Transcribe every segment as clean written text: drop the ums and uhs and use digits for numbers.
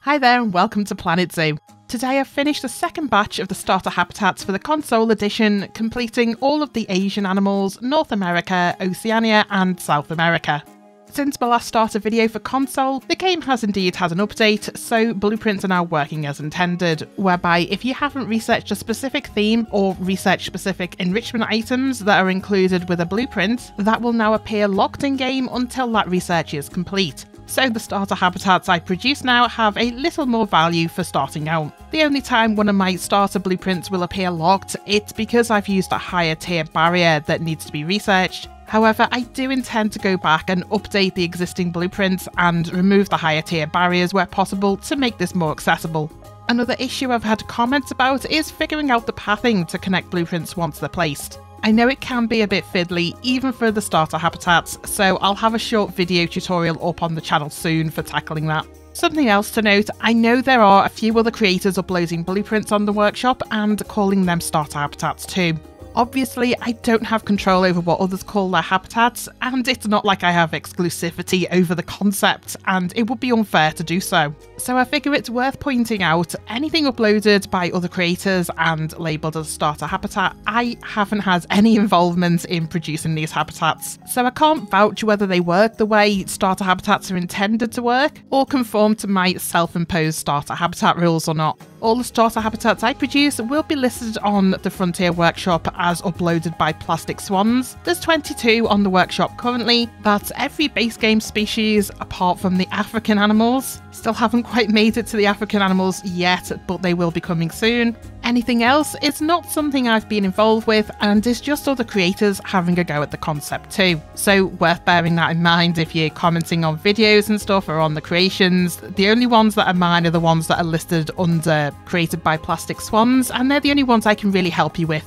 Hi there and welcome to Planet Zoo. Today I've finished the second batch of the starter habitats for the console edition, completing all of the Asian animals, North America, Oceania and South America. Since my last starter video for console, the game has indeed had an update, so blueprints are now working as intended, whereby if you haven't researched a specific theme or researched specific enrichment items that are included with a blueprint, that will now appear locked in game until that research is complete. So the starter habitats I produce now have a little more value for starting out. The only time one of my starter blueprints will appear locked, it's because I've used a higher tier barrier that needs to be researched. However, I do intend to go back and update the existing blueprints and remove the higher tier barriers where possible to make this more accessible. Another issue I've had comments about is figuring out the pathing to connect blueprints once they're placed. I know it can be a bit fiddly, even for the starter habitats, so I'll have a short video tutorial up on the channel soon for tackling that. Something else to note, I know there are a few other creators uploading blueprints on the workshop and calling them starter habitats too. Obviously, I don't have control over what others call their habitats, and it's not like I have exclusivity over the concept, and it would be unfair to do so. So I figure it's worth pointing out, anything uploaded by other creators and labelled as a starter habitat, I haven't had any involvement in producing these habitats, so I can't vouch whether they work the way starter habitats are intended to work, or conform to my self-imposed starter habitat rules or not. All the starter habitats I produce will be listed on the Frontier Workshop as uploaded by Plastic Swans. There's 22 on the workshop currently. That's every base game species apart from the African animals. Still haven't quite made it to the African animals yet, but they will be coming soon. Anything else is not something I've been involved with and is just other creators having a go at the concept too. So worth bearing that in mind if you're commenting on videos and stuff or on the creations. The only ones that are mine are the ones that are listed under created by Plastic Swans, and they're the only ones I can really help you with.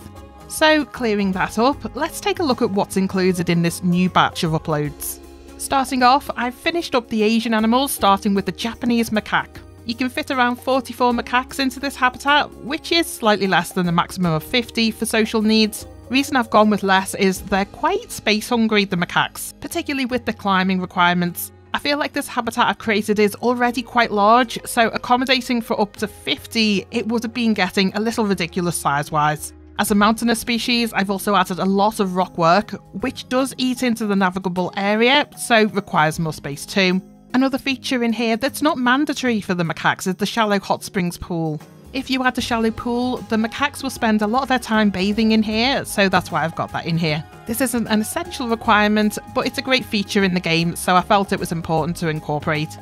So clearing that up, let's take a look at what's included in this new batch of uploads. Starting off, I've finished up the Asian animals, starting with the Japanese macaque. You can fit around 44 macaques into this habitat, which is slightly less than the maximum of 50 for social needs. The reason I've gone with less is they're quite space hungry, the macaques, particularly with the climbing requirements. I feel like this habitat I've created is already quite large, so accommodating for up to 50, it would have been getting a little ridiculous size-wise. As a mountainous species, I've also added a lot of rock work, which does eat into the navigable area, so requires more space too. Another feature in here that's not mandatory for the macaques is the shallow hot springs pool. If you add a shallow pool, the macaques will spend a lot of their time bathing in here, so that's why I've got that in here. This isn't an essential requirement, but it's a great feature in the game, so I felt it was important to incorporate.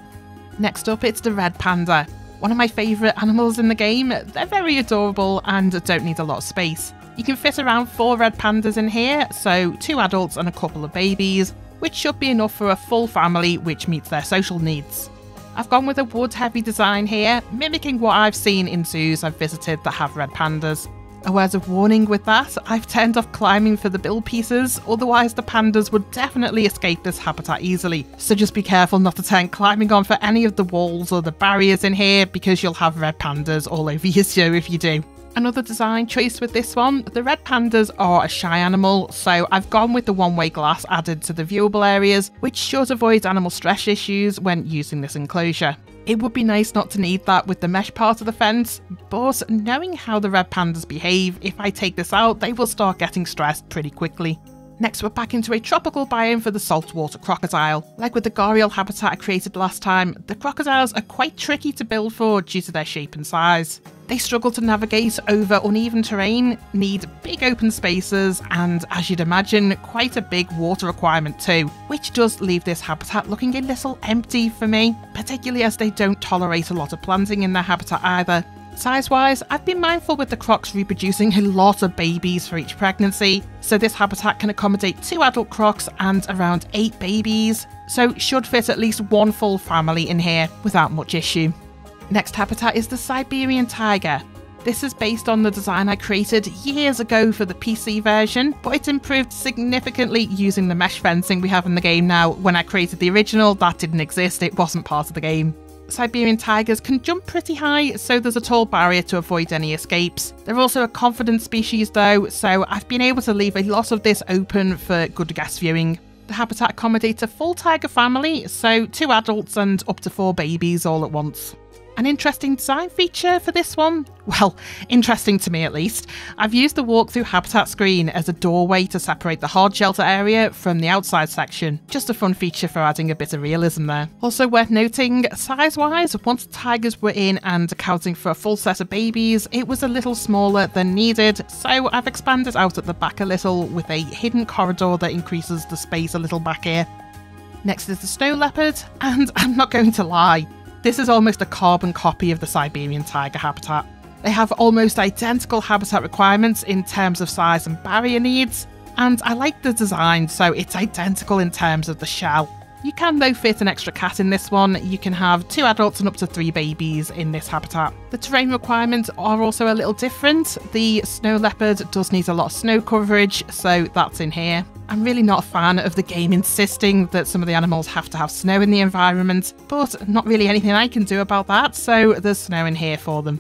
Next up, it's the red panda. One of my favourite animals in the game. They're very adorable and don't need a lot of space. You can fit around 4 red pandas in here, so 2 adults and a couple of babies, which should be enough for a full family which meets their social needs. I've gone with a wood-heavy design here, mimicking what I've seen in zoos I've visited that have red pandas. A word of warning with that, I've turned off climbing for the bill pieces, otherwise the pandas would definitely escape this habitat easily, so just be careful not to turn climbing on for any of the walls or the barriers in here because you'll have red pandas all over your show if you do. Another design choice with this one, the red pandas are a shy animal, so I've gone with the one-way glass added to the viewable areas, which should avoid animal stress issues when using this enclosure. It would be nice not to need that with the mesh part of the fence, but knowing how the red pandas behave, if I take this out, they will start getting stressed pretty quickly. Next, we're back into a tropical biome for the saltwater crocodile. Like with the gharial habitat I created last time, the crocodiles are quite tricky to build for due to their shape and size. They struggle to navigate over uneven terrain, need big open spaces, and as you'd imagine, quite a big water requirement too, which does leave this habitat looking a little empty for me, particularly as they don't tolerate a lot of planting in their habitat either. Size-wise, I've been mindful with the crocs reproducing a lot of babies for each pregnancy, so this habitat can accommodate 2 adult crocs and around 8 babies, so should fit at least 1 full family in here without much issue. Next habitat is the Siberian Tiger. This is based on the design I created years ago for the PC version, but it's improved significantly using the mesh fencing we have in the game now. When I created the original, that didn't exist, it wasn't part of the game. Siberian tigers can jump pretty high, so there's a tall barrier to avoid any escapes. They're also a confident species though, so I've been able to leave a lot of this open for good guest viewing. The habitat accommodates a full tiger family, so 2 adults and up to 4 babies all at once. An interesting design feature for this one? Well, interesting to me at least. I've used the walkthrough habitat screen as a doorway to separate the hard shelter area from the outside section. Just a fun feature for adding a bit of realism there. Also worth noting, size-wise, once the tigers were in and accounting for a full set of babies, it was a little smaller than needed, so I've expanded out at the back a little with a hidden corridor that increases the space a little back here. Next is the snow leopard, and I'm not going to lie, this is almost a carbon copy of the Siberian tiger habitat. They have almost identical habitat requirements in terms of size and barrier needs, and I like the design, so it's identical in terms of the shell. You can though fit an extra cat in this one. You can have 2 adults and up to 3 babies in this habitat. The terrain requirements are also a little different. The snow leopard does need a lot of snow coverage, so that's in here. I'm really not a fan of the game insisting that some of the animals have to have snow in the environment, but not really anything I can do about that, so there's snow in here for them.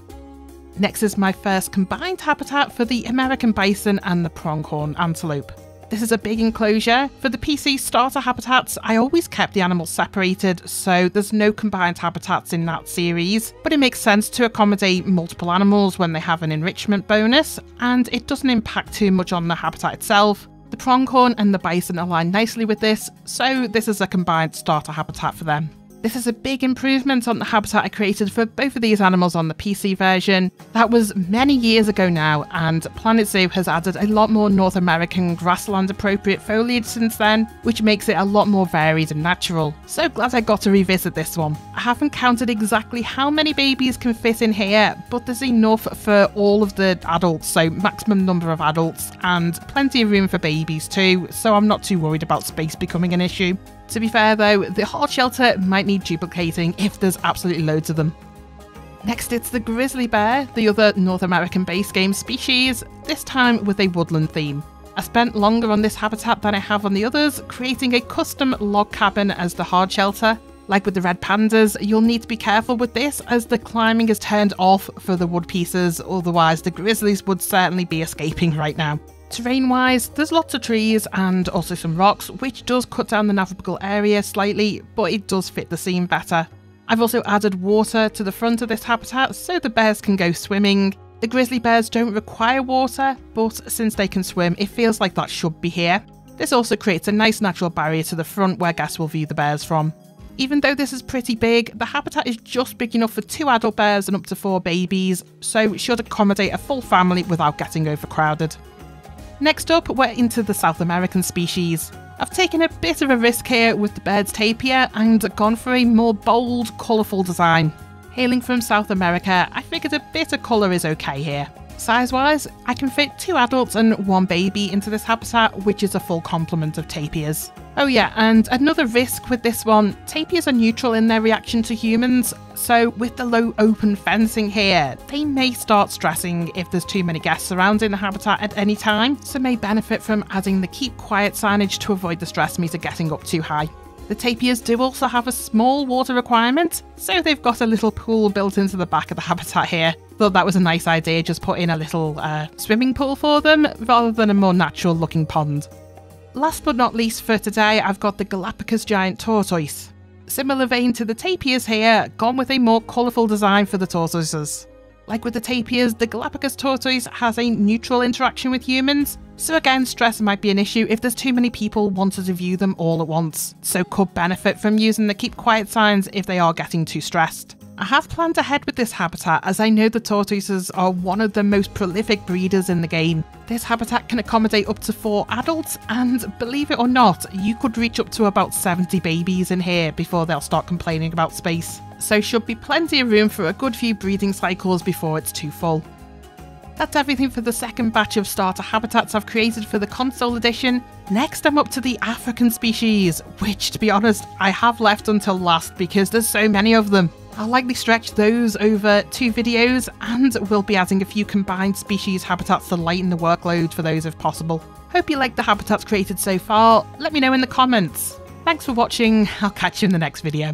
Next is my first combined habitat for the American bison and the pronghorn antelope. This is a big enclosure. For the PC starter habitats, I always kept the animals separated, so there's no combined habitats in that series, but it makes sense to accommodate multiple animals when they have an enrichment bonus, and it doesn't impact too much on the habitat itself. The pronghorn and the bison align nicely with this, so this is a combined starter habitat for them. This is a big improvement on the habitat I created for both of these animals on the PC version. That was many years ago now, and Planet Zoo has added a lot more North American grassland appropriate foliage since then, which makes it a lot more varied and natural. So glad I got to revisit this one. I haven't counted exactly how many babies can fit in here, but there's enough for all of the adults, so maximum number of adults, and plenty of room for babies too, so I'm not too worried about space becoming an issue. To be fair though, the hard shelter might need duplicating if there's absolutely loads of them. Next it's the grizzly bear, the other North American base game species, this time with a woodland theme. I spent longer on this habitat than I have on the others, creating a custom log cabin as the hard shelter. Like with the red pandas, you'll need to be careful with this as the climbing is turned off for the wood pieces, otherwise the grizzlies would certainly be escaping right now. Terrain-wise, there's lots of trees and also some rocks, which does cut down the navigable area slightly, but it does fit the scene better. I've also added water to the front of this habitat so the bears can go swimming. The grizzly bears don't require water, but since they can swim, it feels like that should be here. This also creates a nice natural barrier to the front where guests will view the bears from. Even though this is pretty big, the habitat is just big enough for 2 adult bears and up to 4 babies, so it should accommodate a full family without getting overcrowded. Next up, we're into the South American species. I've taken a bit of a risk here with the bird's tapir and gone for a more bold, colourful design. Hailing from South America, I figured a bit of colour is okay here. Size-wise, I can fit 2 adults and 1 baby into this habitat, which is a full complement of tapirs. Oh yeah, and another risk with this one, tapirs are neutral in their reaction to humans, so with the low open fencing here, they may start stressing if there's too many guests surrounding the habitat at any time, so may benefit from adding the keep quiet signage to avoid the stress meter getting up too high. The tapirs do also have a small water requirement, so they've got a little pool built into the back of the habitat here. Thought that was a nice idea, just put in a little swimming pool for them, rather than a more natural looking pond. Last but not least for today, I've got the Galapagos giant tortoise. Similar vein to the tapirs here, gone with a more colourful design for the tortoises. Like with the tapirs, the Galapagos tortoise has a neutral interaction with humans, so again stress might be an issue if there's too many people wanting to view them all at once, so could benefit from using the keep quiet signs if they are getting too stressed. I have planned ahead with this habitat as I know the tortoises are one of the most prolific breeders in the game. This habitat can accommodate up to 4 adults, and believe it or not, you could reach up to about 70 babies in here before they'll start complaining about space. So should be plenty of room for a good few breeding cycles before it's too full. That's everything for the second batch of starter habitats I've created for the console edition. Next I'm up to the African species, which to be honest I have left until last because there's so many of them. I'll likely stretch those over 2 videos, and we'll be adding a few combined species habitats to lighten the workload for those if possible. Hope you like the habitats created so far, let me know in the comments. Thanks for watching, I'll catch you in the next video.